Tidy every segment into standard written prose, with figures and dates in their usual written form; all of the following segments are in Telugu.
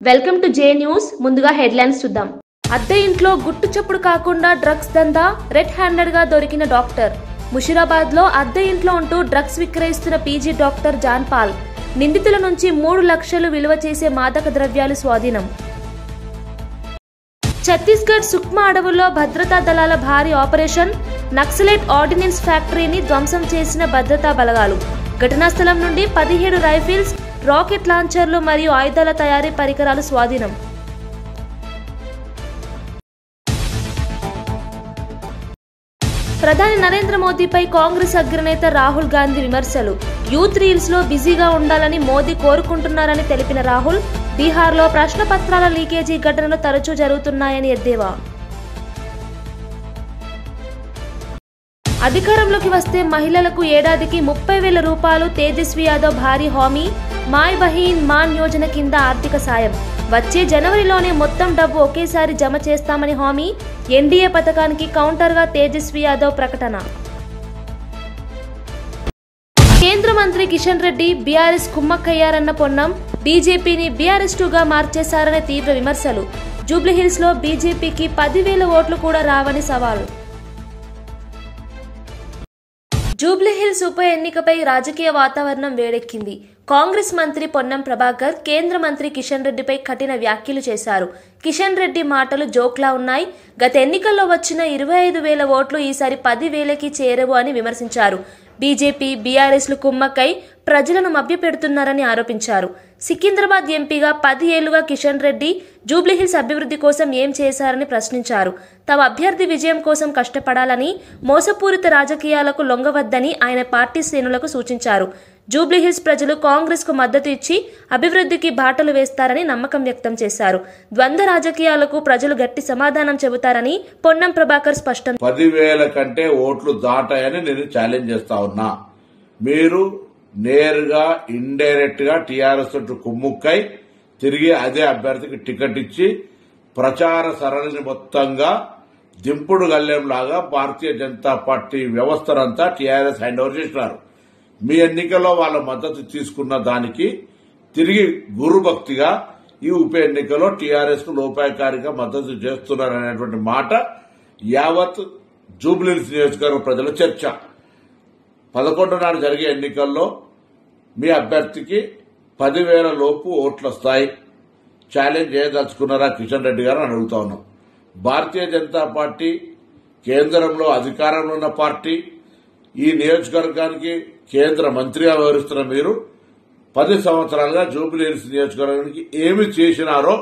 Welcome to J news. ముందుగా హెడ్లైన్స్ చూద్దాం. అద్దె ఇంట్లో గుట్టు చప్పుడు కాకుండా డ్రగ్స్ దందా, రెడ్ హ్యాండెడ్ గా దొరికిన డాక్టర్. ముషిరాబాద్ లో అద్దె ఇంట్లో ఉంటూ డ్రగ్స్ విక్రయిస్తున్న పీజీ డాక్టర్ జాన్ పాల్. నిందితుల నుంచి 3 లక్షలు విలువ చేసే మాదక ద్రవ్యాలు స్వాధీనం. ఛత్తీస్గఢ్ సుక్మా అడవుల్లో భద్రతా దళాల భారీ ఆపరేషన్. నక్సలైట్ ఆర్డినెన్స్ ఫ్యాక్టరీని ధ్వంసం చేసిన భద్రతా బలగాలు. ఘటనా స్థలం నుండి 17 రైఫిల్స్, రాకెట్ లాంచర్లు మరియు ఆయుధాల తయారీ పరికరాలు స్వాధీనం. ప్రధాని నరేంద్ర మోదీపై కాంగ్రెస్ అగ్రనేత రాహుల్ గాంధీ విమర్శలు. యూత్ రీల్స్ లో బిజీగా ఉండాలని మోదీ కోరుకుంటున్నారని తెలిపిన రాహుల్, బీహార్లో ప్రశ్నపత్రాల లీకేజీ ఘటనలు తరచూ జరుగుతున్నాయని ఎద్దేవా. అధికారంలోకి వస్తే మహిళలకు ఏడాదికి 30,000 రూపాయలు. తేజస్వి యాదవ్ భారీ హామీ. మాయ్ బహీన్ మాన్ యోజన కింద ఆర్థిక సాయం. వచ్చే జనవరిలోనే మొత్తం డబ్బు ఒకేసారి జమ చేస్తామని హామీ. ఎన్డీఏ పథకానికి కౌంటర్గా తేజస్వి యాదవ్ ప్రకటన. కేంద్ర మంత్రి కిషన్ రెడ్డి బీఆర్ఎస్ కుమ్మక్కయ్యారన్న పొన్నం. బీజేపీని బీఆర్ఎస్ 2గా మార్చేశారనే తీవ్ర విమర్శలు. జూబ్లీహిల్స్ లో బీజేపీకి 10,000 ఓట్లు కూడా రావని సవాల్. జూబ్లీహిల్స్ ఉప ఎన్నికపై రాజకీయ వాతావరణం వేడెక్కింది. కాంగ్రెస్ మంత్రి పొన్నం ప్రభాకర్ కేంద్ర మంత్రి కిషన్ రెడ్డిపై కఠిన వ్యాఖ్యలు చేశారు. కిషన్ రెడ్డి మాటలు జోక్లా ఉన్నాయి. గత ఎన్నికల్లో వచ్చిన 25,000 ఓట్లు ఈసారి 10,000కి చేరవు అని విమర్శించారు. బీజేపీ, బీఆర్ఎస్లు కుమ్మక్కై ప్రజలను మభ్యపెడుతున్నారని ఆరోపించారు. సికింద్రాబాద్ ఎంపీగా 10 ఏళ్లుగా కిషన్ రెడ్డి జూబ్లీహిల్స్ అభివృద్ధి కోసం ఏం చేశారని ప్రశ్నించారు. తమ అభ్యర్థి విజయం కోసం కష్టపడాలని, మోసపూరిత రాజకీయాలకు లొంగవద్దని ఆయన పార్టీ శ్రేణులకు సూచించారు. జూబ్లీహిల్స్ ప్రజలు కాంగ్రెస్ కు మద్దతు ఇచ్చి అభివృద్ధికి బాటలు వేస్తారని నమ్మకం వ్యక్తం చేశారు. ద్వంద్వ రాజకీయాలకు ప్రజలు గట్టి సమాధానం చెబుతారని పొన్నం ప్రభాకర్ స్పష్టం. 10,000 కంటే ఓట్లు దాటాయని నేను ఛాలెంజ్ చేస్తా ఉన్నా. మీరు నేరుగా ఇండైరెక్ట్ గా టీఆర్ఎస్ తోటి కుమ్ముక్కై తిరిగి అదే అభ్యర్థికి టికెట్ ఇచ్చి ప్రచార సరళిని మొత్తంగా దింపుడు గల్లేంలాగా భారతీయ జనతా పార్టీ వ్యవస్థనంతా టీఆర్ఎస్ హ్యాండ్ ఓవర్ చేసినారు. మీ ఎన్నికల్లో వాళ్ళ మద్దతు తీసుకున్న దానికి తిరిగి గురుభక్తిగా ఈ ఉప ఎన్నికలో టీఆర్ఎస్ కు లోపాయకారిగా మద్దతు చేస్తున్నారనేటువంటి మాట యావత్ జూబ్లీహిల్స్ నియోజకవర్గ ప్రజల చర్చ. 11 నాడు జరిగే ఎన్నికల్లో మీ అభ్యర్థికి 10,000 లోపు ఓట్లు వస్తాయి. ఛాలెంజ్ చేయదలుచుకున్నారా కిషన్ రెడ్డి గారు అని అడుగుతా ఉన్నాం. భారతీయ జనతా పార్టీ కేంద్రంలో అధికారంలో ఉన్న పార్టీ. ఈ నియోజకవర్గానికి కేంద్ర మంత్రిగా వ్యవహరిస్తున్న మీరు 10 సంవత్సరాలుగా జూబ్లీహిల్స్ నియోజకవర్గానికి ఏమి చేసినారో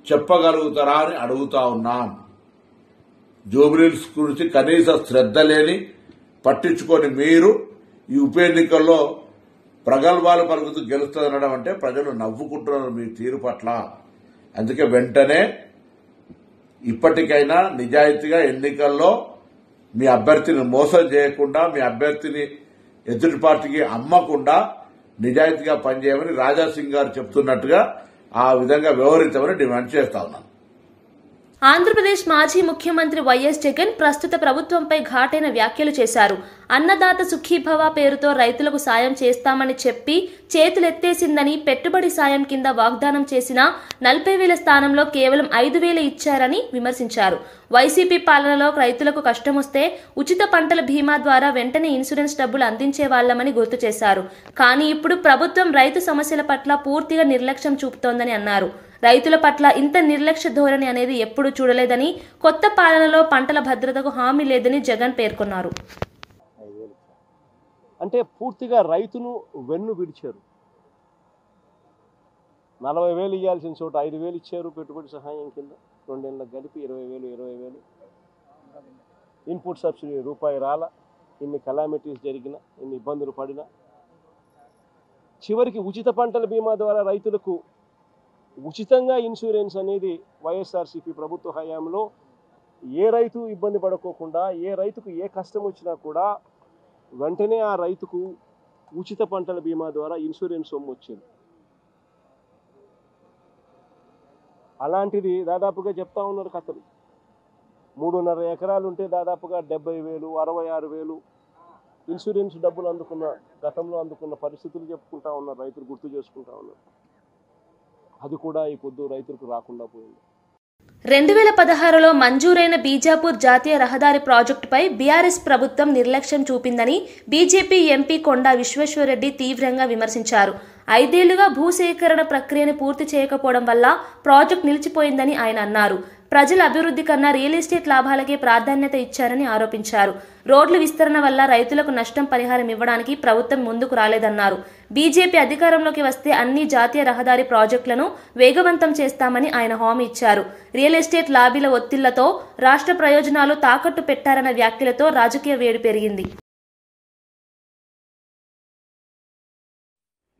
చెప్పగలుగుతారా అని అడుగుతా ఉన్నాం. జూబ్లీహిల్స్ గురించి కనీస శ్రద్ధ లేని, పట్టించుకొని మీరు ఈ ఉప ఎన్నికల్లో ప్రగల్భాలు పలుకుతూ గెలుస్తుందనడం అంటే ప్రజలు నవ్వుకుంటున్నారు మీ తీరు పట్ల. అందుకే వెంటనే ఇప్పటికైనా నిజాయితీగా ఎన్నికల్లో మీ అభ్యర్థిని మోసం చేయకుండా, మీ అభ్యర్థిని ఎదుటి పార్టీకి అమ్మకుండా నిజాయితీగా పనిచేయమని రాజాసింగ్ గారు చెప్తున్నట్టుగా ఆ విధంగా వ్యవహరించమని డిమాండ్ చేస్తా ఉన్నాను. ఆంధ్రప్రదేశ్ మాజీ ముఖ్యమంత్రి వైఎస్ జగన్ ప్రస్తుత ప్రభుత్వంపై ఘాటైన వ్యాఖ్యలు చేశారు. అన్నదాత సుఖీభవ పేరుతో రైతులకు సాయం చేస్తామని చెప్పి చేతులెత్తేసిందని, పెట్టుబడి సాయం కింద వాగ్దానం చేసిన 40,000 స్థానంలో కేవలం 5,000 ఇచ్చారని విమర్శించారు. వైసీపీ పాలనలో రైతులకు కష్టమొస్తే ఉచిత పంటల బీమా ద్వారా వెంటనే ఇన్సూరెన్స్ డబ్బులు అందించేవాళ్లమని గుర్తు చేశారు. కానీ ఇప్పుడు ప్రభుత్వం రైతు సమస్యల పట్ల పూర్తిగా నిర్లక్ష్యం చూపుతోందని అన్నారు. రైతుల పట్ల ఇంత నిర్లక్ష్య ధోరణి అనేది ఎప్పుడూ చూడలేదని, కొత్త పాలనలో పంటల భద్రతకు హామీ లేదని జగన్ పేర్కొన్నారు. అంటే పూర్తిగా రైతును వెన్ను విడిచారు. 40,000 ఇవ్వాల్సిన చోట 5,000 ఇచ్చారు పెట్టుబడి సహాయం కింద. 2 ఏళ్ళకి కలిపి 20,000 ఇన్పుట్ సబ్సిడీ రూపాయి రాల. ఇన్ని కలామిటీస్ జరిగిన, ఇన్ని ఇబ్బందులు పడినా చివరికి ఉచిత పంటల బీమా ద్వారా రైతులకు ఉచితంగా ఇన్సూరెన్స్ అనేది వైఎస్ఆర్సీపీ ప్రభుత్వ హయాంలో ఏ రైతు ఇబ్బంది పడుకోకుండా, ఏ రైతుకు ఏ కష్టం వచ్చినా కూడా వెంటనే ఆ రైతుకు ఉచిత పంటల బీమా ద్వారా ఇన్సూరెన్స్ సొమ్ము వచ్చింది. అలాంటిది దాదాపుగా చెప్తా ఉన్నారు కథలు. 3.5 ఎకరాలు ఉంటే దాదాపుగా 70,000, 66,000 ఇన్సూరెన్స్ డబ్బులు గతంలో అందుకున్న పరిస్థితులు చెప్పుకుంటా ఉన్నారు, రైతులు గుర్తు చేసుకుంటా ఉన్నారు. అది కూడా ఈ పొద్దు రైతులకు రాకుండా పోయింది. 2016లో మంజూరైన బీజాపూర్ జాతీయ రహదారి ప్రాజెక్టుపై బీఆర్ఎస్ ప్రభుత్వం నిర్లక్ష్యం చూపిందని బీజేపీ ఎంపీ కొండా విశ్వేశ్వరరెడ్డి తీవ్రంగా విమర్శించారు. 5 ఏళ్లుగా భూసేకరణ ప్రక్రియను పూర్తి చేయకపోవడం వల్ల ప్రాజెక్టు నిలిచిపోయిందని ఆయన అన్నారు. ప్రజల అభివృద్ధి కన్నా రియల్ ఎస్టేట్ లాభాలకే ప్రాధాన్యత ఇచ్చారని ఆరోపించారు. రోడ్ల విస్తరణ వల్ల రైతులకు నష్టం పరిహారం ఇవ్వడానికి ప్రభుత్వం ముందుకు రాలేదన్నారు. బీజేపీ అధికారంలోకి వస్తే అన్ని జాతీయ రహదారి ప్రాజెక్టులను వేగవంతం చేస్తామని ఆయన హామీ ఇచ్చారు. రియల్ ఎస్టేట్ లాబీల ఒత్తిళ్లతో రాష్ట్ర ప్రయోజనాలు తాకట్టు పెట్టారన్న వ్యాఖ్యలతో రాజకీయ వేడి పెరిగింది.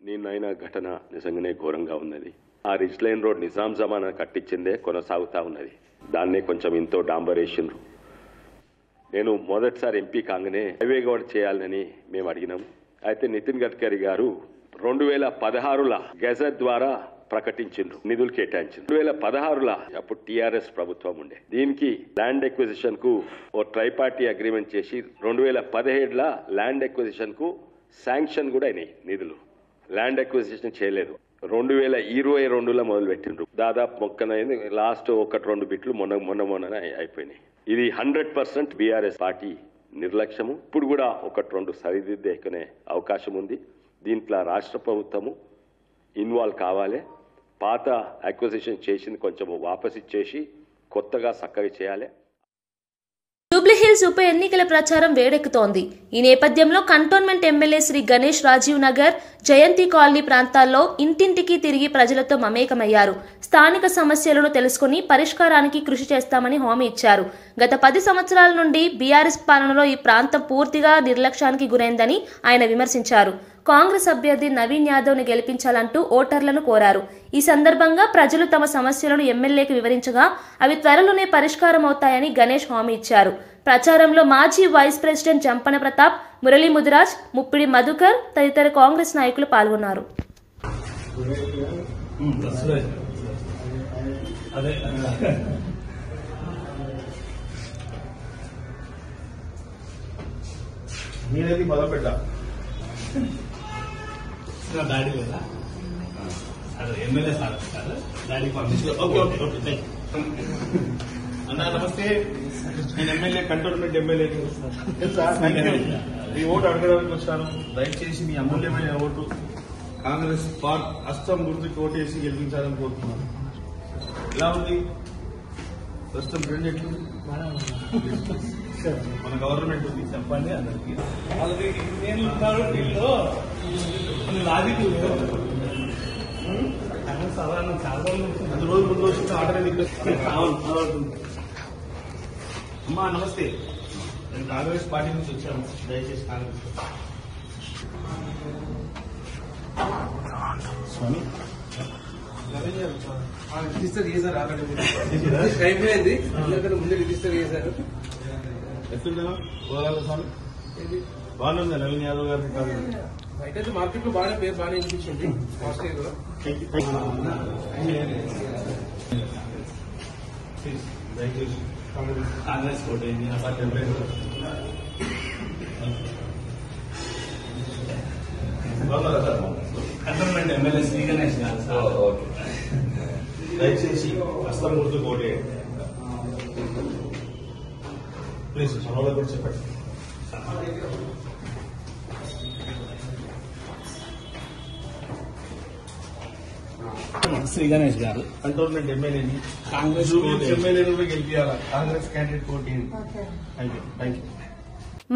నిన్నైన ఘటన నిజంగానే ఘోరంగా ఉన్నది. ఆ రిచ్ లైన్ రోడ్ నిజాం జమానా కట్టించిందే కొనసాగుతా ఉన్నది. దాన్నే కొంచెం ఇంతో డాంబరేషన్. నేను మొదటిసారి ఎంపీ కాగానే హైవే కూడా చేయాలని మేము అడిగినాం. అయితే నితిన్ గడ్కరీ గారు 2016లో గెజెట్ ద్వారా ప్రకటించిండ్రు, నిధులు కేటాయించిండ్రు. 2016లో అప్పుడు టీఆర్ఎస్ ప్రభుత్వం ఉండే. దీనికి ల్యాండ్ ఎక్విజిషన్ కు ఓ ట్రైపార్టీ అగ్రిమెంట్ చేసి 2017లో ల్యాండ్ ఎక్విజిషన్ కు శాంక్షన్ కూడా అయినాయి నిధులు. ల్యాండ్ ఎక్విజిషన్ చేయలేదు. 2022లో మొదలు పెట్టిండ్రు. దాదాపు మొక్కనైంది. లాస్ట్ 1-2 బిట్లు మొన్న అయిపోయినాయి. ఇది 100% బీఆర్ఎస్ పార్టీ నిర్లక్ష్యము. ఇప్పుడు కూడా 1-2 సరిదిద్దే అవకాశం ఉంది. దీంట్లో రాష్ట్ర ప్రభుత్వము ఇన్వాల్వ్ కావాలి. పాత అక్విజిషన్ చేసింది కొంచెం వాపసు ఇచ్చేసి కొత్తగా చక్కగా చేయాలి. జూబ్లీహిల్స్ ఉప ఎన్నికల ప్రచారం వేడెక్కుతోంది. ఈ నేపథ్యంలో కంటోన్మెంట్ ఎమ్మెల్యే శ్రీ గణేష్ రాజీవ్ నగర్, జయంతి కాలనీ ప్రాంతాల్లో ఇంటింటికి తిరిగి ప్రజలతో మమేకమయ్యారు. స్థానిక సమస్యలను తెలుసుకుని పరిష్కారానికి కృషి చేస్తామని హామీ ఇచ్చారు. గత 10 సంవత్సరాల నుండి బీఆర్ఎస్ పాలనలో ఈ ప్రాంతం పూర్తిగా నిర్లక్ష్యానికి గురైందని ఆయన విమర్శించారు. కాంగ్రెస్ అభ్యర్థి నవీన్ యాదవ్ ని గెలిపించాలంటూ ఓటర్లను కోరారు. ఈ సందర్భంగా ప్రజలు తమ సమస్యలను ఎమ్మెల్యేకి వివరించగా అవి త్వరలోనే పరిష్కారం అవుతాయని గణేష్ హామీ ఇచ్చారు. ప్రచారంలో మాజీ వైస్ ప్రెసిడెంట్ జంపన ప్రతాప్, మురళీ ముదిరాజ్, ముప్పిడి మధుకర్ తదితర కాంగ్రెస్ నాయకులు పాల్గొన్నారు. డాడీ లేదా అదే ఎమ్మెల్యే సార్ డాడీ పంపించారు. ఓకే ఓకే ఓకే అన్నా నమస్తే. నేను ఎమ్మెల్యే కంటోన్మెంట్ ఎమ్మెల్యే ఈ ఓటు అడగడానికి వచ్చాను. దయచేసి మీ అమూల్యమైన ఓటు కాంగ్రెస్ అస్తం గుర్తుకి ఓటేసి గెలిపించాలని కోరుతున్నాను. ఎలా ఉంది ప్రస్తుతం ట్రెండ్ ఎట్లుంది? మన గవర్నమెంట్ ఉంది చెప్పండి అందరికి. వాళ్ళకి నేను ఉన్నారు దీనిలో రాజకీయ సాధారణ చాలా రోజు ముందు వచ్చిన ఆర్డర్. అమ్మా నమస్తే. నేను కాంగ్రెస్ పార్టీ నుంచి వచ్చాను. దయచేసి కాంగ్రెస్ స్వామి రిజిస్టర్ చేశారు. ఆల్రెడీ అయిపోయింది. ముందే రిజిస్టర్ చేశారు. ఎట్లుందా పోరాల స్వామి? బాగుందా నవీన్ యాదవ్ గారి బయట అయితే మార్కెట్ లో బాగానే పేరు బాగానే వినిపించింది. ఫాస్ట్ కూడా దయచేసి కాంగ్రెస్ కోటేయండి. కంటోన్మెంట్ ఎమ్మెల్యే శ్రీ గణేష్ గారు సార్ దయచేసి హస్తం గుర్తు కోటేయండి ప్లీజ్. మనోళ్ళ కూడా చెప్పండి. శ్రీ గణేష్ గారు కంటోన్మెంట్ ఎమ్మెల్యేని కాంగ్రెస్ ఎమ్మెల్యేని గెలిపించాలా? కాంగ్రెస్ క్యాండిడేట్ పోటీ. Thank you.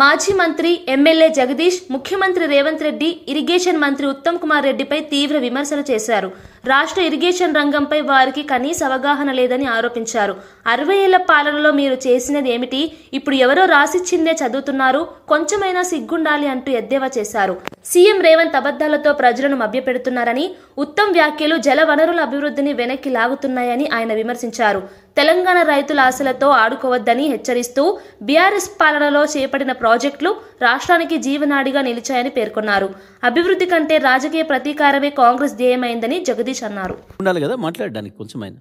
మాజీ మంత్రి ఎమ్మెల్యే జగదీష్ ముఖ్యమంత్రి రేవంత్ రెడ్డి, ఇరిగేషన్ మంత్రి ఉత్తమ్ కుమార్ రెడ్డిపై తీవ్ర విమర్శలు చేశారు. రాష్ట్ర ఇరిగేషన్ రంగంపై వారికి కనీస అవగాహన లేదని ఆరోపించారు. 60 ఏళ్ల పాలనలో మీరు చేసినది ఏమిటి? ఇప్పుడు ఎవరో రాసిచ్చిందే చదువుతున్నారు, కొంచెమైనా సిగ్గుండాలి అంటూ ఎద్దేవా చేశారు. సీఎం రేవంత్ అబద్దాలతో ప్రజలను మభ్యపెడుతున్నారని, ఉత్తమ్ వ్యాఖ్యలు జల వనరుల అభివృద్ధిని వెనక్కి లాగుతున్నాయని ఆయన విమర్శించారు. తెలంగాణ రైతుల ఆశలతో ఆడుకోవద్దని హెచ్చరిస్తూ బీఆర్ఎస్ పాలనలో చేపట్టిన ప్రాజెక్టులు రాష్ట్రానికి జీవనాడిగా నిలిచాయని పేర్కొన్నారు. అభివృద్ధి కంటే రాజకీయ ప్రతీకారమే కాంగ్రెస్ ధ్యేయమైందని జగదీష్ అన్నారు. ఉండాలి కదా మాట్లాడడానికి, కొంచెమైనా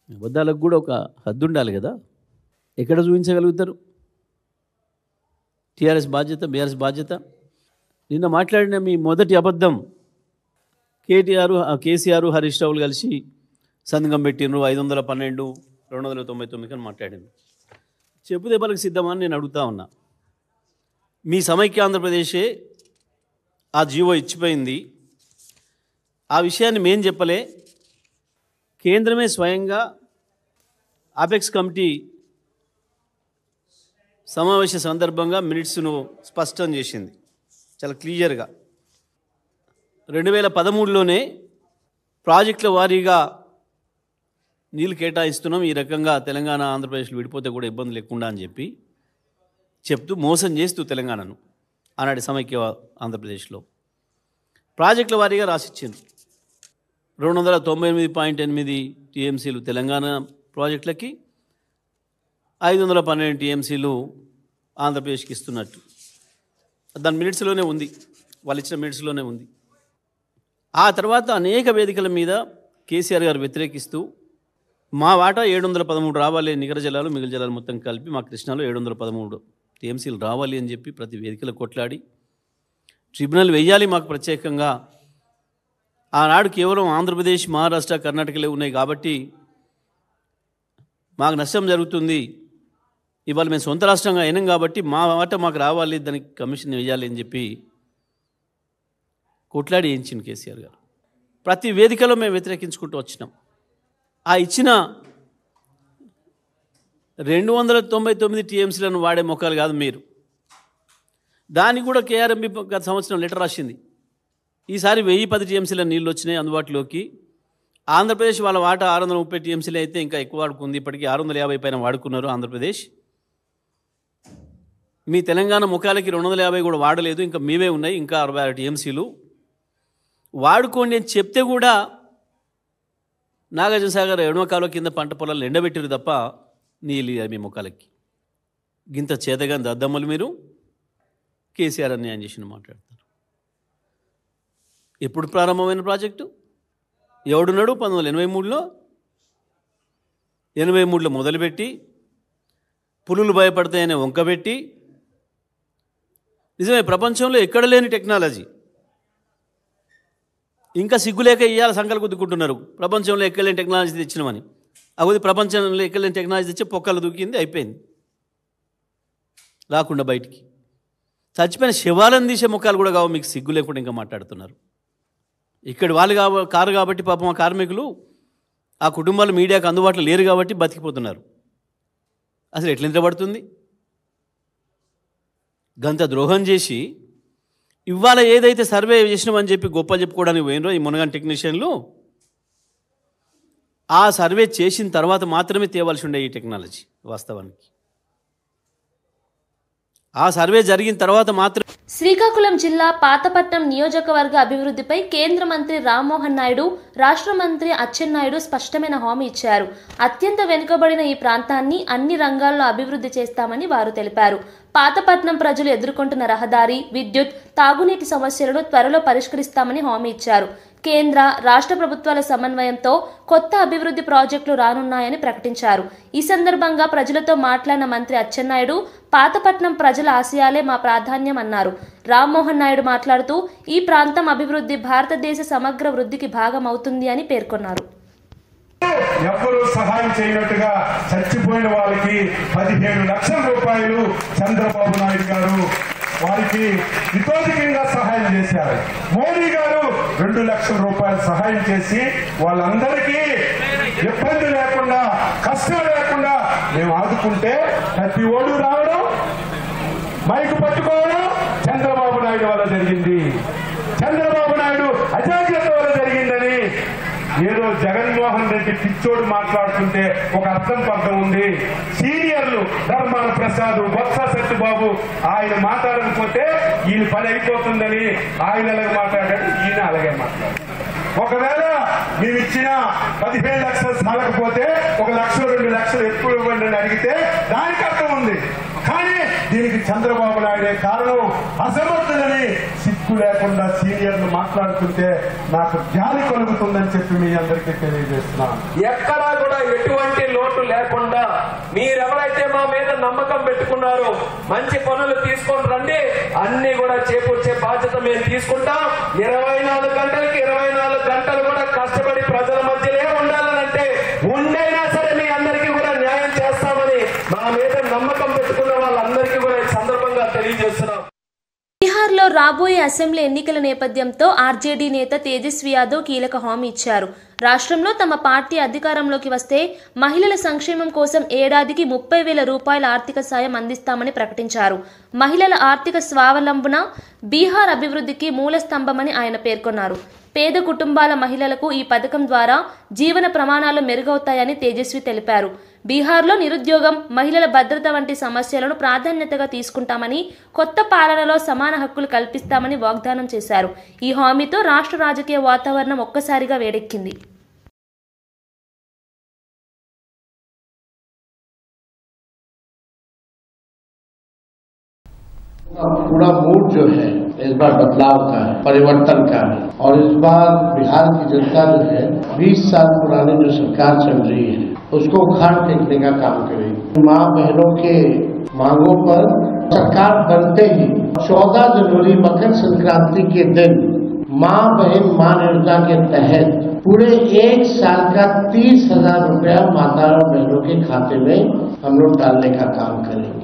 అబద్ధాలకు కూడా ఒక హద్దు ఉండాలి కదా. ఎక్కడ చూపించగలుగుతారు? టీఆర్ఎస్ బాధ్యత, బీఆర్ఎస్ బాధ్యత. నిన్న మాట్లాడిన మీ మొదటి అబద్ధం కేసీఆర్ హరీష్ రావులు కలిసి సంతకం పెట్టినరు 512 299 అని మాట్లాడింది. చెప్పు దెబ్బలకు సిద్ధమని నేను అడుగుతా ఉన్నా. మీ సమైక్య ఆంధ్రప్రదేశే ఆ జీవో ఇచ్చిపోయింది. ఆ విషయాన్ని మేం చెప్పలే, కేంద్రమే స్వయంగా అపెక్స్ కమిటీ సమావేశ సందర్భంగా మినిట్స్ను స్పష్టం చేసింది చాలా క్లియర్గా. 2013లోనే ప్రాజెక్టుల వారీగా నీళ్ళు కేటాయిస్తున్నాం, ఈ రకంగా తెలంగాణ ఆంధ్రప్రదేశ్లో విడిపోతే కూడా ఇబ్బంది లేకుండా అని చెప్పి చెప్తూ మోసం చేస్తూ తెలంగాణను ఆనాటి సమైక్య ఆంధ్రప్రదేశ్లో ప్రాజెక్టుల వారీగా రాసిచ్చింది. 298.8 టీఎంసీలు తెలంగాణ ప్రాజెక్టులకి, 512 టీఎంసీలు ఆంధ్రప్రదేశ్కి ఇస్తున్నట్టు దాని మినిట్స్లోనే ఉంది, వాళ్ళు ఇచ్చిన మినిట్స్లోనే ఉంది. ఆ తర్వాత అనేక వేదికల మీద కేసీఆర్ గారు వ్యతిరేకిస్తూ మా వాటా 713 రావాలి, నిగర జలాలు మిగిలిన జలాలు మొత్తం కలిపి మా కృష్ణాలో 713 టీఎంసీలు రావాలి అని చెప్పి ప్రతి వేదికలో కొట్లాడి ట్రిబ్యునల్ వేయాలి మాకు ప్రత్యేకంగా. ఆనాడు కేవలం ఆంధ్రప్రదేశ్, మహారాష్ట్ర, కర్ణాటకలే ఉన్నాయి కాబట్టి మాకు నష్టం జరుగుతుంది, ఇవాళ మేము సొంత రాష్ట్రంగా అయినాం కాబట్టి మా వాటా మాకు రావాలి, దానికి కమిషన్ వేయాలి అని చెప్పి కొట్లాడి వేయించింది కేసీఆర్ గారు. ప్రతి వేదికలో మేము వ్యతిరేకించుకుంటూ వచ్చినాం. ఆ ఇచ్చిన 299 టీఎంసీలను వాడే మొక్కలు కాదు మీరు. దానికి కూడా కేఆర్ఎంబి గత సంవత్సరం లెటర్ రాసింది, ఈసారి 1010 టీఎంసీల నీళ్ళు వచ్చినాయి అందుబాటులోకి. ఆంధ్రప్రదేశ్ వాళ్ళ వాటా 630 టీఎంసీలు అయితే ఇంకా ఎక్కువ వాడుకుంది, ఇప్పటికీ 650 పైన వాడుకున్నారు ఆంధ్రప్రదేశ్. మీ తెలంగాణ ముఖాలకి 250 కూడా వాడలేదు, ఇంకా మీవే ఉన్నాయి, ఇంకా 66 టీఎంసీలు వాడుకోండి అని చెప్తే కూడా నాగార్జున సాగర్ ఎడమ కాలువ కింద పంట పొలాలు ఎండబెట్టారు తప్ప నీళ్ళు మీ ముఖాలకి. గింత చేతగా దద్దమ్మలు మీరు కేసీఆర్ అన్యాయం చేసిన మాట్లాడతారు. ఎప్పుడు ప్రారంభమైన ప్రాజెక్టు ఎవడున్నాడు? 1983లో 83లో మొదలుపెట్టి పులులు భయపడతాయనే వంకబెట్టి, నిజమే ప్రపంచంలో ఎక్కడ లేని టెక్నాలజీ, ఇంకా సిగ్గులేక ఇయ్యాల సంకలు గుద్దుకుంటున్నారు ప్రపంచంలో ఎక్కలేని టెక్నాలజీ తెచ్చినామని. అది ప్రపంచంలో ఎక్కలేని టెక్నాలజీ తెచ్చి పొక్కలు దూకింది, అయిపోయింది, రాకుండా బయటికి. చచ్చిపోయిన శవాలను తీసే ముఖాలు కూడా కావు మీకు, సిగ్గు లేకుండా ఇంకా మాట్లాడుతున్నారు. ఇక్కడ వాళ్ళు కారు కాబట్టి పాపం ఆ కార్మికులు, ఆ కుటుంబాలు మీడియాకు అందుబాటులో లేరు కాబట్టి బతికిపోతున్నారు. అసలు ఎట్లా నిద్రపడుతుంది? గంత ద్రోహం చేసి ఇవాళ ఏదైతే సర్వే చేసినామని చెప్పి గొప్ప చెప్పుకోవడానికి పోయినరో ఈ మునగాని టెక్నీషియన్లు, ఆ సర్వే చేసిన తర్వాత మాత్రమే తేవాల్సి ఉండే ఈ టెక్నాలజీ. వాస్తవానికి ఆ సర్వే జరిగిన తర్వాత మాత్రం. శ్రీకాకుళం జిల్లా పాతపట్నం నియోజకవర్గ అభివృద్ధిపై కేంద్ర మంత్రి రామ్మోహన్ నాయుడు, రాష్ట్ర మంత్రి అచ్చెన్నాయుడు స్పష్టమైన హామీ ఇచ్చారు. అత్యంత వెనుకబడిన ఈ ప్రాంతాన్ని అన్ని రంగాల్లో అభివృద్ధి చేస్తామని వారు తెలిపారు. పాతపట్నం ప్రజలు ఎదుర్కొంటున్న రహదారి, విద్యుత్, తాగునీటి సమస్యలను త్వరలో పరిష్కరిస్తామని హామీ ఇచ్చారు. కేంద్ర, రాష్ట్ర ప్రభుత్వాల సమన్వయంతో కొత్త అభివృద్ధి ప్రాజెక్టులు రానున్నాయని ప్రకటించారు. ఈ సందర్భంగా ప్రజలతో మాట్లాడిన మంత్రి అచ్చెన్నాయుడు, పాతపట్నం ప్రజల ఆశయాలే మా ప్రాధాన్యం అన్నారు. రామ్మోహన్ నాయుడు మాట్లాడుతూ ఈ ప్రాంతం అభివృద్ధి భారతదేశ సమగ్ర వృద్ధికి భాగం అవుతుంది అని పేర్కొన్నారు. ఎవరు సహాయం చేయనట్టుగా చచ్చిపోయిన వాళ్ళకి 15 లక్షల రూపాయలు చంద్రబాబు నాయుడు గారు వారికి ఇతోధికంగా సహాయం చేశారు. మోడీ గారు 2 లక్షల రూపాయలు సహాయం చేసి వాళ్ళందరికీ ఇబ్బంది లేకుండా, కష్టం లేకుండా మేము ఆదుకుంటే ప్రతి ఓడు రావడం, మైకు పట్టుకోవడం చంద్రబాబు నాయుడు వల్ల జరిగింది. చంద్రబాబు నాయుడు అజాగ్రత్త వల్ల జరిగిందని ఏదో జగన్మోహన్ రెడ్డి పిచ్చోడు మాట్లాడుతుంటే ఒక అర్థం పర్థం ఉంది. సీనియర్లు ధర్మాన ప్రసాద్, బొత్స సత్యబాబు ఆయన మాట్లాడకపోతే ఈయన పని అయిపోతుందని ఆయన అలాగే మాట్లాడాడు, ఈయన అలాగే మాట్లాడాడు. ఒకవేళ మేము ఇచ్చిన 15 లక్షలు చాలకపోతే 1 లక్ష 2 లక్షలు ఎక్కువ ఇవ్వండి అని అడిగితే దానికి అర్థం ఉంది. కానీ దీనికి చంద్రబాబు నాయుడే కారణం. అసమర్థులని సిగ్గు లేకుండా సీనియర్లు మాట్లాడుతుంటే నాకు జాలి కలుగుతుందని చెప్పి మీ అందరికీ తెలియజేస్తున్నాను. ఎక్కడా కూడా ఎటువంటి లోటు లేకుండా మీరెవరైతే మా మా మీద నమ్మకం పెట్టుకున్నారు. మంచి పనులు తీసుకొని రండి, అన్ని కూడా చేకూర్చే బాధ్యత మేము తీసుకుంటాం. 24 గంటలకి 24 గంటలు కూడా కష్టపడి ప్రజల మధ్యలో ఉండాలనంటే ఉండైనా సరే మీ అందరికీ కూడా న్యాయం చేస్తామని మా మీద నమ్మకం పెట్టుకున్న వాళ్ళందరికీ కూడా ఈ సందర్భంగా తెలియజేస్తున్నాం. బీహార్లో రాబోయే అసెంబ్లీ ఎన్నికల నేపథ్యంతో ఆర్జేడీ నేత తేజస్వి యాదవ్ కీలక హామీ ఇచ్చారు. రాష్ట్రంలో తమ పార్టీ అధికారంలోకి వస్తే మహిళల సంక్షేమం కోసం ఏడాదికి 30,000 రూపాయల ఆర్థిక సాయం అందిస్తామని ప్రకటించారు. మహిళల ఆర్థిక స్వావలంబన బీహార్ అభివృద్ధికి మూల స్తంభమని ఆయన పేర్కొన్నారు. పేద కుటుంబాల మహిళలకు ఈ పథకం ద్వారా జీవన ప్రమాణాలు మెరుగవుతాయని తేజస్వి తెలిపారు. బీహార్లో నిరుద్యోగం, మహిళల భద్రత వంటి సమస్యలను ప్రాధాన్యతగా తీసుకుంటామని, కొత్త పాలనలో సమాన హక్కులు కల్పిస్తామని వాగ్దానం చేశారు. ఈ హామీతో రాష్ట్ర రాజకీయ వాతావరణం ఒక్కసారిగా వేడెక్కింది. पूरा मूड जो है इस बार बदलाव का है, परिवर्तन का है। और इस बार बिहार की जनता जो है 20 साल पुरानी जो सरकार चल रही है उसको उखाड़ फेंकने का काम करेगी। माँ बहनों के मांगों पर सरकार बनते ही 14 जनवरी मकर संक्रांति के दिन माँ बहन मान योजना के तहत पूरे 1 साल का 30,000 रुपया माता और बहनों के खाते में हम लोग डालने का काम करेंगे।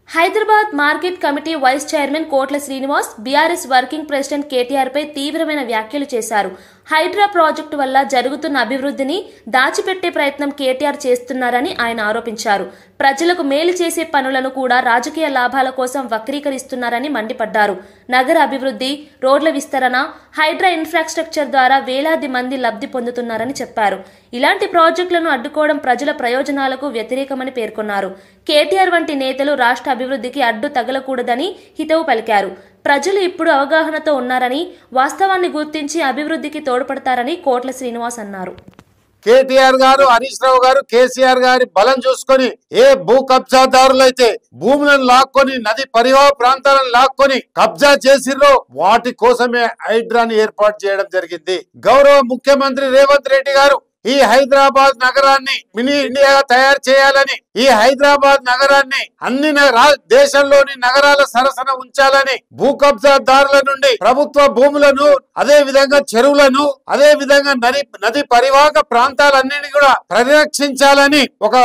Hyderabad market committee vice chairman Kotla Srinivas BRS working president KTR పై తీవ్రమైన వ్యాఖ్యలు చేశారు. హైడ్రా ప్రాజెక్టు వల్ల జరుగుతున్న అభివృద్ధిని దాచిపెట్టే ప్రయత్నం కేటీఆర్ చేస్తున్నారని ఆయన ఆరోపించారు. ప్రజలకు మేలు చేసే పనులను కూడా రాజకీయ లాభాల కోసం వక్రీకరిస్తున్నారని మండిపడ్డారు. నగర అభివృద్ధి, రోడ్ల విస్తరణ, హైడ్రా ఇన్ఫ్రాస్ట్రక్చర్ ద్వారా వేలాది మంది లబ్ధి పొందుతున్నారని చెప్పారు. ఇలాంటి ప్రాజెక్టులను అడ్డుకోవడం ప్రజల ప్రయోజనాలకు వ్యతిరేకమని పేర్కొన్నారు. కేటీఆర్ వంటి నేతలు రాష్ట్ర అభివృద్ధికి అడ్డు తగలకూడదని హితవు పలికారు. ప్రజలు ఇప్పుడు అవగాహనతో ఉన్నారని, వాస్తవాన్ని గుర్తించి అభివృద్ధికి తోడ్పడతారని కోట్ల శ్రీనివాస్ అన్నారు. కేటీఆర్ గారు, హరీష్ రావు గారు, కేసీఆర్ గారి బలం చూసుకొని ఏ భూ కబ్జాదారులైతే భూములను లాక్కొని నది పరివాహ ప్రాంతాలను లాక్కొని కబ్జా చేసిర్రో వాటి కోసమే హైడ్రాని ఏర్పాటు చేయడం జరిగింది. గౌరవ ముఖ్యమంత్రి రేవంత్ రెడ్డి గారు ఈ హైదరాబాద్ నగరాన్ని మినీ ఇండియాగా తయారు చేయాలని, ఈ హైదరాబాద్ నగరాన్ని అన్ని దేశంలోని నగరాల సరసన ఉంచాలని, భూ కబ్జాదారుల నుండి ప్రభుత్వ భూములను, అదే విధంగా చెరువులను, అదే విధంగా నది పరివాహక ప్రాంతాలన్నింటినీ కూడా పరిరక్షించాలని ఒక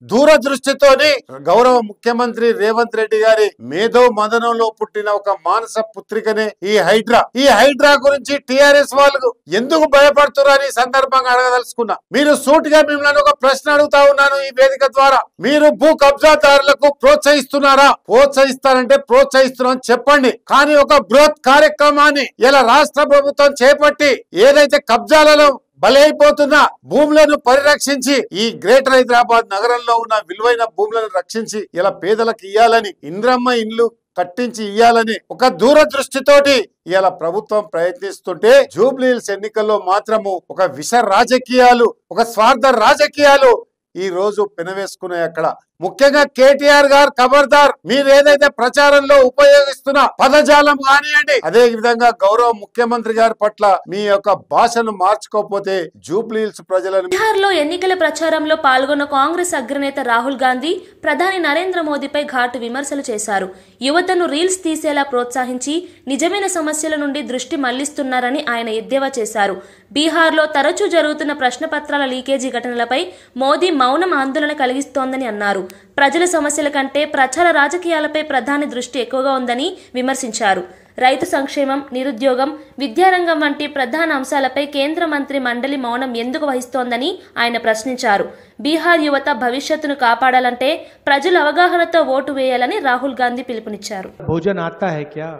దూరదృష్టితోని గౌరవ ముఖ్యమంత్రి రేవంత్ రెడ్డి గారి మేధో మదనంలో పుట్టిన ఒక మానస పుత్రికనే ఈ హైడ్రా. ఈ హైడ్రా గురించి టిఆర్ఎస్ వాళ్ళు ఎందుకు భయపడుతున్నారని సందర్భంగా అడగదలుచుకున్నా. మీరు సూటిగా మిమ్మల్ని ఒక ప్రశ్న అడుగుతా ఉన్నాను ఈ వేదిక ద్వారా. మీరు భూ కబ్జాదారులకు ప్రోత్సహిస్తున్నారా? ప్రోత్సహిస్తారంటే ప్రోత్సహిస్తున్నారని చెప్పండి. కానీ ఒక బృహత్ కార్యక్రమాన్ని ఇలా రాష్ట్ర ప్రభుత్వం చేపట్టి ఏదైతే కబ్జాలలో బలైపోతున్న భూములను పరిరక్షించి ఈ గ్రేటర్ హైదరాబాద్ నగరంలో ఉన్న విలువైన భూములను రక్షించి ఇలా పేదలకు ఇయ్యాలని, ఇంద్రమ్మ ఇండ్లు కట్టించి ఇయ్యాలని ఒక దూరదృష్టితోటి ఇలా ప్రభుత్వం ప్రయత్నిస్తుంటే జూబ్లీ హిల్స్ ఎన్నికల్లో మాత్రము ఒక విష రాజకీయాలు, ఒక స్వార్థ రాజకీయాలు ఈ రోజు పెనవేసుకున్నాయి. అక్కడ ముఖ్యంగా కేటీఆర్ గారు ఖబర్దార్, మీరు ఏదైతే ప్రచారంలో ఉపయోగిస్తున్న పదజాలం కానివ్వండి, అదే విధంగా గౌరవ ముఖ్యమంత్రి గారి పట్ల మీ యొక్క భాషను మార్చుకోకపోతే జూబ్లీ హిల్స్ ప్రజలను. బీహార్లో ఎన్నికల ప్రచారంలో పాల్గొన్న కాంగ్రెస్ అగ్రనేత రాహుల్ గాంధీ ప్రధాని నరేంద్ర మోదీపై ఘాటు విమర్శలు చేశారు. యువతను రీల్స్ తీసేలా ప్రోత్సహించి నిజమైన సమస్యల నుండి దృష్టి మళ్లిస్తున్నారని ఆయన ఎద్దేవా చేశారు. బీహార్లో తరచూ జరుగుతున్న ప్రశ్నపత్రాల లీకేజీ ఘటనలపై మోదీ మౌనం ఆందోళన కలిగిస్తోందని అన్నారు. ప్రజల సమస్యల కంటే ప్రచార రాజకీయాలపై ప్రధాని దృష్టి ఎక్కువగా ఉందని విమర్శించారు. రైతు సంక్షేమం, నిరుద్యోగం, విద్యారంగం వంటి ప్రధాన అంశాలపై కేంద్ర మంత్రి మండలి మౌనం ఎందుకు వహిస్తోందని ఆయన ప్రశ్నించారు. బీహార్ యువత భవిష్యత్తును కాపాడాలంటే ప్రజలు అవగాహనతో ఓటు వేయాలని రాహుల్ గాంధీ పిలుపునిచ్చారు. భోజన్ आता है क्या?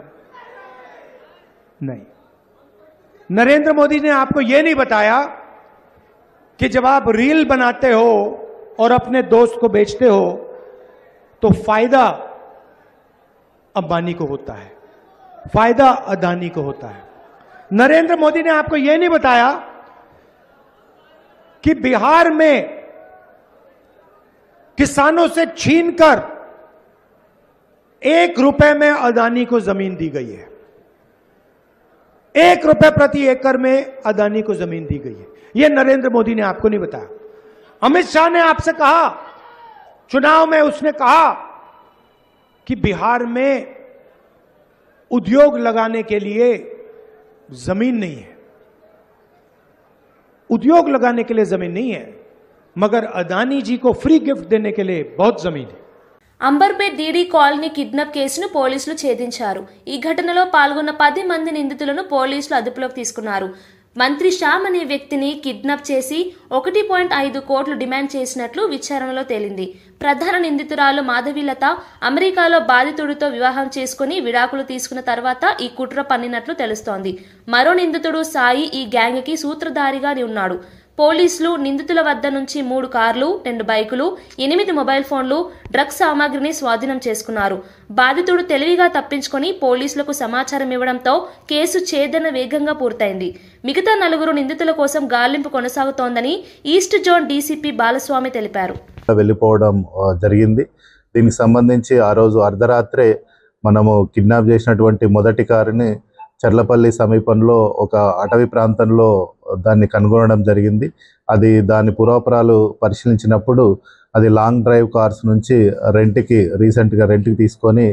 नहीं. नरेंद्र मोदी ने आपको यह नहीं बताया कि जब आप रील बनाते हो और अपने दोस्त को बेचते हो तो फायदा अंबानी को होता है, फायदा अदानी को होता है. नरेंद्र मोदी ने आपको यह नहीं बताया कि बिहार में किसानों से छीनकर 1 रुपए में अदानी को जमीन दी गई है. 1 रुपए प्रति एकड़ में अदानी को जमीन दी गई है. यह नरेंद्र मोदी ने आपको नहीं बताया. अमित शाह ने आपसे कहा चुनाव में उसने कहा कि बिहार में उद्योग लगाने के लिए जमीन नहीं है, उद्योग लगाने के लिए जमीन नहीं है, मगर अदानी जी को फ्री गिफ्ट देने के लिए बहुत जमीन है. అంబర్పేట్ డీడీ కాలనీ కిడ్నాప్ కేసును పోలీసులు ఛేదించారు. ఈ ఘటనలో పాల్గొన్న 10 మంది నిందితులను పోలీసులు అదుపులోకి తీసుకున్నారు. మంత్రి శ్యామ్ అనే వ్యక్తిని కిడ్నాప్ చేసి 1.5 కోట్లు డిమాండ్ చేసినట్లు విచారణలో తేలింది. ప్రధాన నిందితురాలు మాధవీలత అమెరికాలో బాధితుడితో వివాహం చేసుకుని విడాకులు తీసుకున్న తర్వాత ఈ కుట్ర పన్నినట్లు తెలుస్తోంది. మరో నిందితుడు సాయి ఈ గ్యాంగ్కి సూత్రధారిగా ఉన్నాడు. పోలీసులు నిందితుల వద్ద నుంచి 3 కార్లు, 2 బైకులు, 8 మొబైల్ ఫోన్లు, డ్రగ్స్ సామాగ్రిని స్వాధీనం చేసుకున్నారు. బాధితుడు తెలివిగా తప్పించుకొని పోలీసులకు సమాచారం ఇవ్వడంతో కేసు ఛేదన వేగంగా పూర్తయింది. మిగతా 4 నిందితుల కోసం గాలింపు కొనసాగుతోందని ఈస్ట్ జోన్ డీసీపీ బాలస్వామి తెలిపారు. వెళ్ళిపోవడం జరిగింది. దీనికి సంబంధించి ఆ రోజు అర్ధరాత్రే మనము కిడ్నాప్ చేసినటువంటి మొదటి కారుని చర్లపల్లి సమీపంలో ఒక అటవీ ప్రాంతంలో దాన్ని కనుగొనడం జరిగింది. అది దాని పూర్వాపరాలు పరిశీలించినప్పుడు అది లాంగ్ డ్రైవ్ కార్స్ నుంచి రీసెంట్గా రెంట్కి తీసుకొని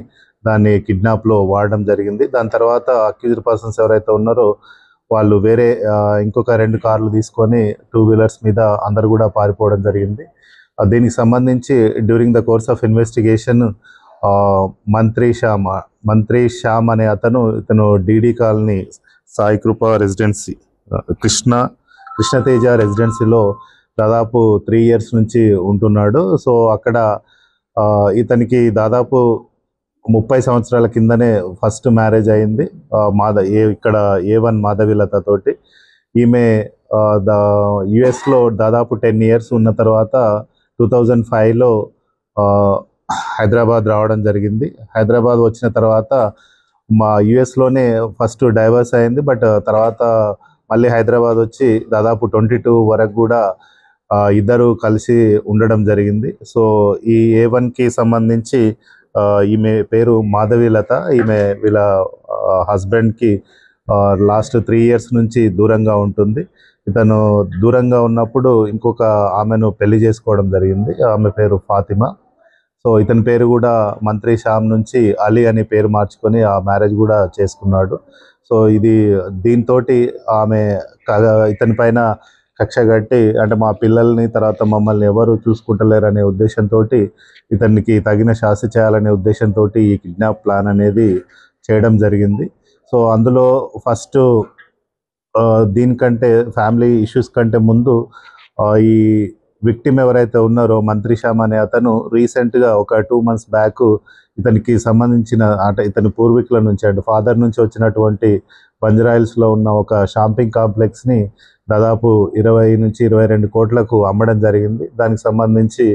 దాన్ని కిడ్నాప్లో వాడడం జరిగింది. దాని తర్వాత అక్యూజ్డ్ పర్సన్స్ ఎవరైతే ఉన్నారో వాళ్ళు వేరే ఇంకొక 2 కార్లు తీసుకొని 2 వీలర్స్ మీద అందరు కూడా పారిపోవడం జరిగింది. దీనికి సంబంధించి during the course of investigation మంత్రి శ్యామ్ అనే ఇతను డీడీ కాలనీ సాయి కృప రెసిడెన్సీ కృష్ణతేజ రెసిడెన్సీలో దాదాపు 3 ఇయర్స్ నుంచి ఉంటున్నాడు. సో అక్కడ ఇతనికి దాదాపు 30 సంవత్సరాల కిందనే ఫస్ట్ మ్యారేజ్ అయింది ఇక్కడ A1 మాధవీలత తోటి. ఈమె యుఎస్లో దాదాపు 10 ఇయర్స్ ఉన్న తర్వాత 2005లో హైదరాబాద్ రావడం జరిగింది. హైదరాబాద్ వచ్చిన తర్వాత యుఎస్లోనే ఫస్ట్ డైవర్స్ అయింది. బట్ తర్వాత మళ్ళీ హైదరాబాద్ వచ్చి దాదాపు 22 వరకు కూడా ఇద్దరు కలిసి ఉండడం జరిగింది. సో ఈ A1కి సంబంధించి ఈమె పేరు మాధవీలత. ఈమె వీళ్ళ హస్బెండ్కి లాస్ట్ 3 ఇయర్స్ నుంచి దూరంగా ఉంటుంది. ఇతను దూరంగా ఉన్నప్పుడు ఇంకొక ఆమెను పెళ్లి చేసుకోవడం జరిగింది. ఆమె పేరు ఫాతిమా. సో ఇతని పేరు కూడా మంత్రి శ్యామ్ నుంచి అలీ అని పేరు మార్చుకొని ఆ మ్యారేజ్ కూడా చేసుకున్నాడు. సో దీంతో ఆమె ఇతని పైన కక్ష కట్టి, అంటే మా పిల్లల్ని తర్వాత మమ్మల్ని ఎవరు చూసుకుంటలేరు అనే ఉద్దేశంతో ఇతనికి తగిన శాస్తి చేయాలనే ఉద్దేశంతో ఈ కిడ్నాప్ ప్లాన్ అనేది చేయడం జరిగింది. సో అందులో ఫస్ట్ దీనికంటే ఫ్యామిలీ ఇష్యూస్ కంటే ముందు ఈ విక్టిమ్ ఎవరైతే ఉన్నారో మంత్రి శ్యామ్ అనే అతను రీసెంట్గా ఒక 2 మంత్స్ బ్యాక్ ఇతనికి సంబంధించిన అంటే ఇతని పూర్వీకుల నుంచి అంటే ఫాదర్ నుంచి వచ్చినటువంటి బంజరాయిల్స్లో ఉన్న ఒక షాపింగ్ కాంప్లెక్స్ని దాదాపు 20 నుంచి 22 కోట్లకు అమ్మడం జరిగింది. దానికి సంబంధించి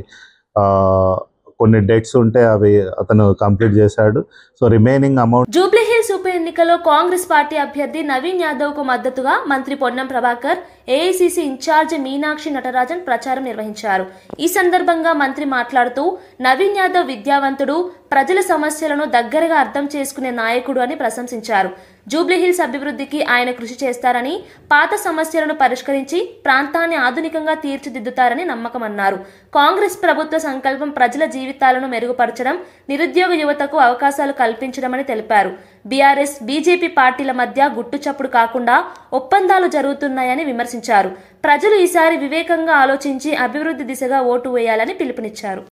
కొన్ని డెట్స్ ఉంటే అవి అతను కంప్లీట్ చేశాడు. So remaining amount. జూబ్లీహిల్స్ ఉప ఎన్నికలో కాంగ్రెస్ పార్టీ అభ్యర్థి నవీన్ యాదవ్ కు మద్దతుగా మంత్రి పొన్నం ప్రభాకర్, ఏఐసిసి ఇన్ఛార్జ్ మీనాక్షి నటరాజన్ ప్రచారం నిర్వహించారు. ఈ సందర్భంగా మంత్రి మాట్లాడుతూ నవీన్ యాదవ్ విద్యావంతుడు, ప్రజల సమస్యలను దగ్గరగా అర్థం చేసుకునే నాయకుడు అని ప్రశంసించారు. జూబ్లీహిల్స్ అభివృద్ధికి ఆయన కృషి చేస్తారని, పాత సమస్యలను పరిష్కరించి ప్రాంతాన్ని ఆధునికంగా తీర్చిదిద్దుతారని నమ్మకమన్నారు. కాంగ్రెస్ ప్రభుత్వ సంకల్పం ప్రజల జీవితాలను మెరుగుపరచడం, నిరుద్యోగ యువతకు అవకాశాలు కల్పించడమని తెలిపారు. బీఆర్ఎస్, బీజేపీ పార్టీల మధ్య గుట్టుచప్పుడు కాకుండా ఒప్పందాలు జరుగుతున్నాయని విమర్శించారు. ప్రజలు ఈసారి వివేకంగా ఆలోచించి అభివృద్ధి దిశగా ఓటు వేయాలని పిలుపునిచ్చారు.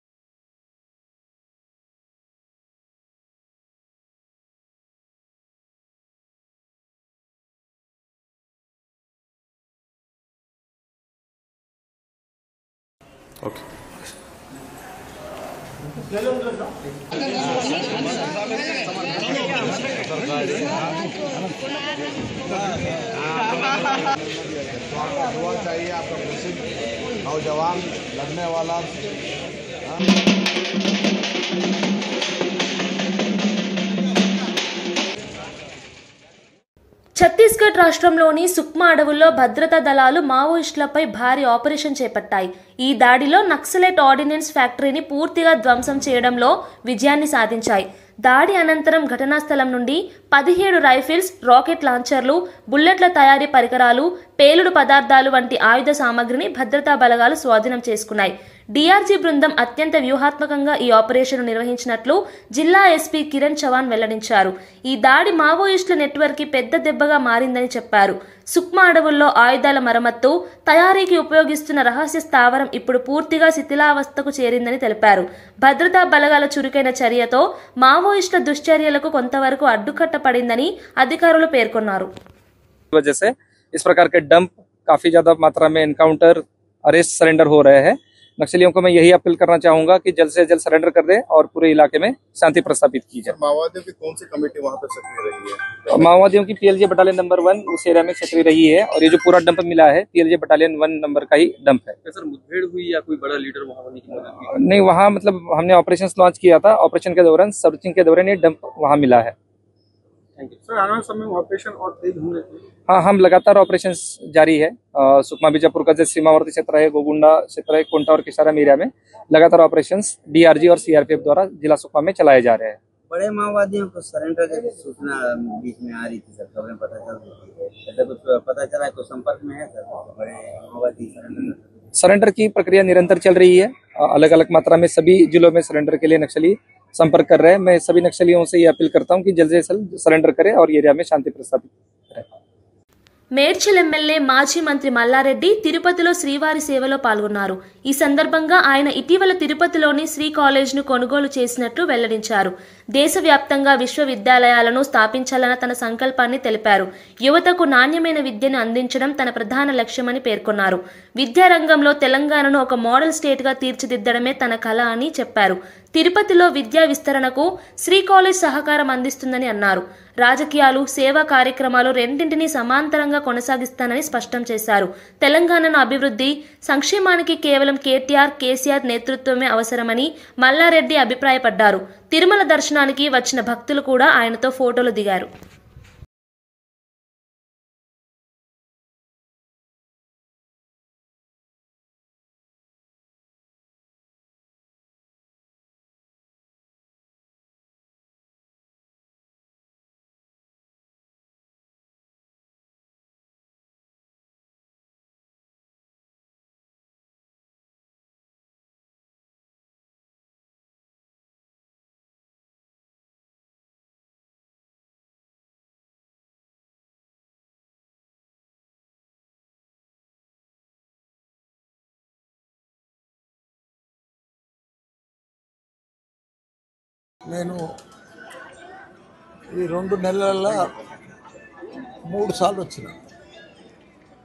ఓకే. दुआ चाहिए आपका प्रसिद्ध नौजवान लड़ने वाला ఛత్తీస్గఢ్ రాష్ట్రంలోని సుక్మా అడవుల్లో భద్రతా దళాలు మావోయిస్టులపై భారీ ఆపరేషన్ చేపట్టాయి. ఈ దాడిలో నక్సలైట్ ఆర్డినెన్స్ ఫ్యాక్టరీని పూర్తిగా ధ్వంసం చేయడంలో విజయాన్ని సాధించాయి. దాడి అనంతరం ఘటనా స్థలం నుండి 17 రైఫిల్స్, రాకెట్ లాంచర్లు, బుల్లెట్ల తయారీ పరికరాలు, పేలుడు పదార్థాలు వంటి ఆయుధ సామగ్రిని భద్రతా బలగాలు స్వాధీనం చేసుకున్నాయి. డీఆర్జీ బృందం అత్యంత వ్యూహాత్మకంగా ఈ ఆపరేషన్ నిర్వహించినట్లు జిల్లా ఎస్పీ కిరణ్ చవాన్ వెల్లడించారు. ఈ దాడి మావోయిస్టుల నెట్వర్క్ కి పెద్ద దెబ్బగా మారిందని చెప్పారు. సుక్మా అడవుల్లో ఆయుధాల మరమ్మత్తు, తయారీకి ఉపయోగిస్తున్న రహస్య స్థావరం ఇప్పుడు పూర్తిగా శిథిలావస్థకు చేరిందని తెలిపారు. భద్రతా బలగాల చురుకైన చర్యతో మావోయిస్టుల దుశ్చర్యలకు కొంతవరకు అడ్డుకట్ట పడిందని అధికారులు పేర్కొన్నారు. वजह से इस प्रकार के डंप काफी ज्यादा मात्रा में एनकाउंटर, अरेस्ट, सरेंडर हो रहे हैं। नक्सलियों को मैं यही अपील करना चाहूंगा कि जल्द से जल्द सरेंडर कर दे और पूरे इलाके में शांति प्रस्थापित की जाए। माओवादियों की कौन सी कमेटी वहां पर सक्रिय रही है? माओवादियों की पीएलजे बटालियन नंबर 1 उस एरिया में सक्रिय रही है और ये जो पूरा डंप मिला है पीएलजे बटालियन 1 नंबर का ही डंप है। सर मुठभेड़ हुई या कोई बड़ा लीडर वहां होने की मदद की? नहीं, वहाँ मतलब हमने ऑपरेशन लॉन्च किया था। ऑपरेशन के दौरान, सर्चिंग के दौरान ये डंप वहाँ मिला है। सर आने वाले समय में ऑपरेशन और तेज होंगे? हाँ, हम लगातार ऑपरेशन जारी है। सुकमा बीजापुर का जो सीमावर्ती क्षेत्र है, गोगुंडा क्षेत्र है, कोंटा और किसाराम एरिया में लगातार ऑपरेशन डीआरजी और सीआरपीएफ द्वारा जिला सुकमा में चलाए जा रहे हैं। बड़े माओवादियों को सरेंडर की सूचना बीच में आ रही थी सर, खबरें पता चल रही थी, ऐसा कुछ पता चला? कुछ संपर्क में है सर बड़े माओवादी सरेंडर की प्रक्रिया निरंतर चल रही है। अलग अलग मात्रा में सभी जिलों में सरेंडर के लिए नक्सली संपर्क कर रहे हैं। मैं सभी नक्सलियों से ये अपील करता हूं कि जल्द से जल्द सरेंडर करें और एरिया में शांति प्रस्थापित करें। మేడ్చల్ ఎమ్మెల్యే మాజీ మంత్రి మల్లారెడ్డి తిరుపతిలో శ్రీవారి సేవలో పాల్గొన్నారు. ఈ సందర్భంగా ఆయన ఇటీవల తిరుపతిలోని శ్రీ కాలేజ్ను కొనుగోలు చేసినట్లు వెల్లడించారు. దేశవ్యాప్తంగా విశ్వవిద్యాలయాలను స్థాపించాలన్న తన సంకల్పాన్ని తెలిపారు. యువతకు నాణ్యమైన విద్యను అందించడం తన ప్రధాన లక్ష్యమని పేర్కొన్నారు. విద్యారంగంలో తెలంగాణను ఒక మోడల్ స్టేట్గా తీర్చిదిద్దడమే తన కల అని చెప్పారు. తిరుపతిలో విద్యా విస్తరణకు శ్రీ కాలేజ్ సహకారం అందిస్తుందని అన్నారు. రాజకీయాలు, సేవా కార్యక్రమాలు రెండింటినీ సమాంతరంగా కొనసాగిస్తానని స్పష్టం చేశారు. తెలంగాణను అభివృద్ధి, సంక్షేమానికి కేవలం కేటీఆర్, కేసీఆర్ నేతృత్వమే అవసరమని మల్లారెడ్డి అభిప్రాయపడ్డారు. తిరుమల దర్శనానికి వచ్చిన భక్తులు కూడా ఆయనతో ఫోటోలు దిగారు. నేను ఈ 2 నెలల్లో 3 సార్లు వచ్చిన.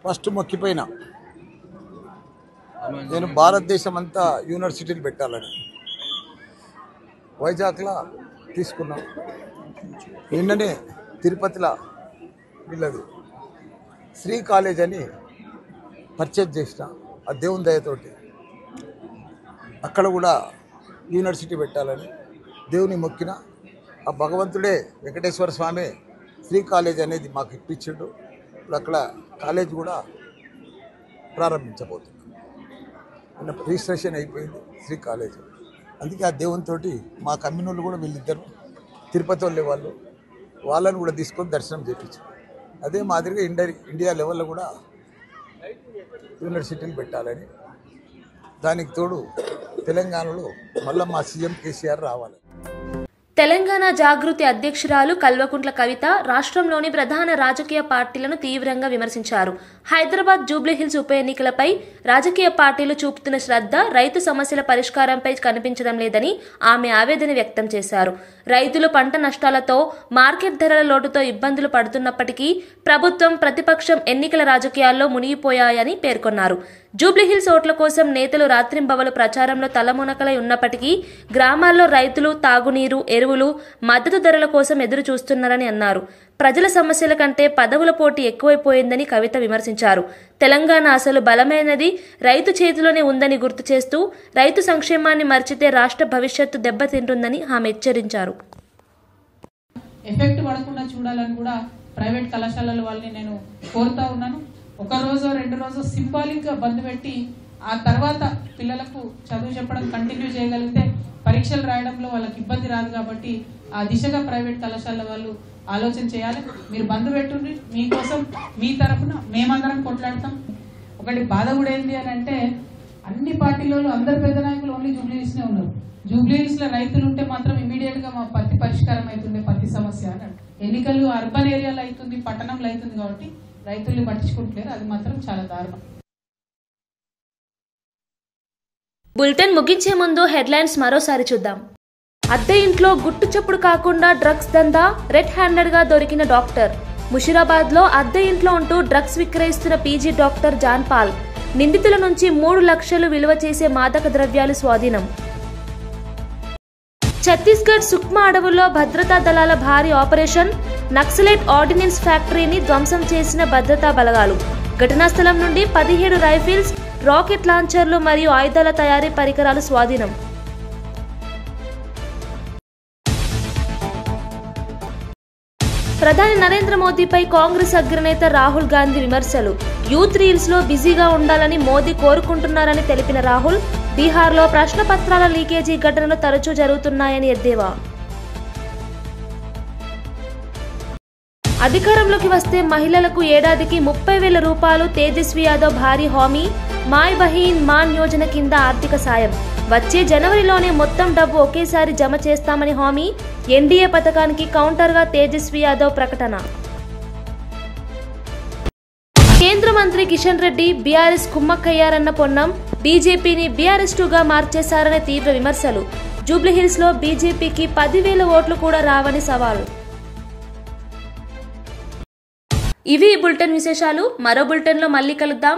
ఫస్ట్ మొక్కిపోయినా నేను భారతదేశం అంతా యూనివర్సిటీలు పెట్టాలని వైజాగ్లో తీసుకున్నా. నిన్ననే తిరుపతిలో వీళ్ళది శ్రీ కాలేజ్ అని పర్చేజ్ చేసిన ఆ దేవుని దయతోటి. అక్కడ కూడా యూనివర్సిటీ పెట్టాలని దేవుని మొక్కిన. ఆ భగవంతుడే వెంకటేశ్వర స్వామి శ్రీ కాలేజ్ అనేది మాకు ఇప్పించాడు. ఇప్పుడు అక్కడ కాలేజ్ కూడా ప్రారంభించబోతుంది. రిజిస్ట్రేషన్ అయిపోయింది శ్రీ కాలేజ్. అందుకే ఆ దేవునితో మా కమ్యూనిటీలు కూడా వీళ్ళిద్దరు తిరుపతి వాళ్ళని కూడా తీసుకొని దర్శనం చేయించారు. అదే మాదిరిగా ఇండియా లెవెల్లో కూడా యూనివర్సిటీలు పెట్టాలని, దానికి తోడు తెలంగాణలో మళ్ళీ మా సీఎం కేసీఆర్ రావాలి. తెలంగాణ జాగృతి అధ్యక్షురాలు కల్వకుంట్ల కవిత రాష్ట్రంలోని ప్రధాన రాజకీయ పార్టీలను తీవ్రంగా విమర్శించారు. హైదరాబాద్ జూబ్లీహిల్స్ ఉప ఎన్నికలపై రాజకీయ పార్టీలు చూపుతున్న శ్రద్ధ రైతు సమస్యల పరిష్కారంపై కనిపించడం లేదని ఆమె ఆవేదన వ్యక్తం చేశారు. రైతులు పంట నష్టాలతో, మార్కెట్ ధరల లోటుతో ఇబ్బందులు పడుతున్నప్పటికీ ప్రభుత్వం, ప్రతిపక్షం ఎన్నికల రాజకీయాల్లో మునిగిపోయాయని పేర్కొన్నారు. జూబ్లీహిల్స్ ఓట్ల కోసం నేతలు రాత్రింబవలు ప్రచారంలో తలమునకలై ఉన్నప్పటికీ గ్రామాల్లో రైతులు తాగునీరు, ఎరువులు, మద్దతు ధరల కోసం ఎదురు చూస్తున్నారని అన్నారు. ప్రజల సమస్యల కంటే పదవుల పోటీ ఎక్కువైపోయిందని కవిత విమర్శించారు. తెలంగాణ అసలు బలమైనది రైతు చేతిలోనే ఉందని గుర్తు చేస్తూ రైతు సంక్షేమాన్ని మర్చితే రాష్ట్ర భవిష్యత్తు దెబ్బతింటుందని ఆమె హెచ్చరించారు. ఎఫెక్ట్ పడకుండా చూడాలని కూడా ప్రైవేట్ కళాశాలల వాళ్ళని నేను కోరుతా ఉన్నాను. 1 రోజు 2 రోజు సింబాలిక్ గా బంద్ పెట్టి ఆ తర్వాత పిల్లలకు చదువు చెప్పడం కంటిన్యూ చేయగలిగితే పరీక్షలు రాయడంలో వాళ్ళకి ఇబ్బంది రాదు. కాబట్టి ఆ దిశగా ప్రైవేట్ కళాశాల వాళ్ళు ఆలోచన చేయాలి. మీరు బంద్ పెట్టుండి మీకోసం మీ తరఫున మేమందరం కొట్లాడతాం. ఒకటి బాధ కూడా ఏంటి అని అంటే అన్ని పార్టీలలో అందరు పెద్ద నాయకులు ఓన్లీ జూబ్లీహిల్స్నే ఉన్నారు. జూబ్లీహిల్స్లో రైతులు ఉంటే మాత్రం ఇమీడియట్ గా మా పత్తి పరిష్కారం అవుతుంది, పత్తి సమస్య అని అంటారు. ఎన్నికలు అర్బన్ ఏరియాలో అవుతుంది, పట్టణంలో అవుతుంది కాబట్టి రైతుల్ని పట్టించుకుంటలేరు. అది మాత్రం చాలా దారుణం. బులెటిన్ ముగించే ముందు హెడ్లైన్స్ మరోసారి చూద్దాం. అద్దె ఇంట్లో గుట్టు చప్పుడు కాకుండా డ్రగ్స్ దందా, రెడ్ హ్యాండెడ్ గా దొరికిన డాక్టర్. ముషిరాబాద్ లో అద్దె ఇంట్లో ఉంటూ డ్రగ్స్ విక్రయిస్తున్న పీజీ డాక్టర్ జాన్ పాల్. నిందితుల నుంచి 3 లక్షలు విలువ చేసే మాదక ద్రవ్యాలు స్వాధీనం. ఛత్తీస్గఢ్ సుక్మా అడవుల్లో భద్రతా దళాల భారీ ఆపరేషన్. నక్సలైట్ ఆర్డినెన్స్ ఫ్యాక్టరీని ధ్వంసం చేసిన భద్రతా బలగాలు. ఘటనా స్థలం నుండి 17 రైఫిల్స్, రాకెట్ లాంచర్లు మరియు ఆయుధాల తయారీ పరికరాలు స్వాధీనం. ప్రధాని నరేంద్ర మోదీపై కాంగ్రెస్ అగ్రనేత రాహుల్ గాంధీ విమర్శలు. యూత్ రీల్స్ లో బిజీగా ఉండాలని మోదీ కోరుకుంటున్నారని తెలిపిన రాహుల్, బీహార్లో ప్రశ్నపత్రాల లీకేజీ ఘటనలు తరచూ జరుగుతున్నాయని ఎద్దేవా. అధికారంలోకి వస్తే మహిళలకు ఏడాదికి 30,000 రూపాయలు తేజస్వి యాదవ్ భారీ హామీ. మాయ్ బహీన్ మాన్ యోజన కింద ఆర్థిక సాయం. వచ్చే జనవరిలోనే మొత్తం డబ్బు ఒకేసారి జమ చేస్తామని హామీ. ఎన్డీఏ పథకానికి కౌంటర్గా తేజస్వి యాదవ్ ప్రకటన. కేంద్ర మంత్రి కిషన్ రెడ్డి బీఆర్ఎస్ కుమ్మక్కయ్యారన్న పొన్నం. బీజేపీని బీఆర్ఎస్ 2గా మార్చేశారనే తీవ్ర విమర్శలు. జూబ్లీహిల్స్ లో బీజేపీకి 10,000 ఓట్లు కూడా రావని సవాల్. ఇవి బులెటిన్ విశేషాలు. మరో బులెటిన్ లో మళ్ళీ కలుద్దాం.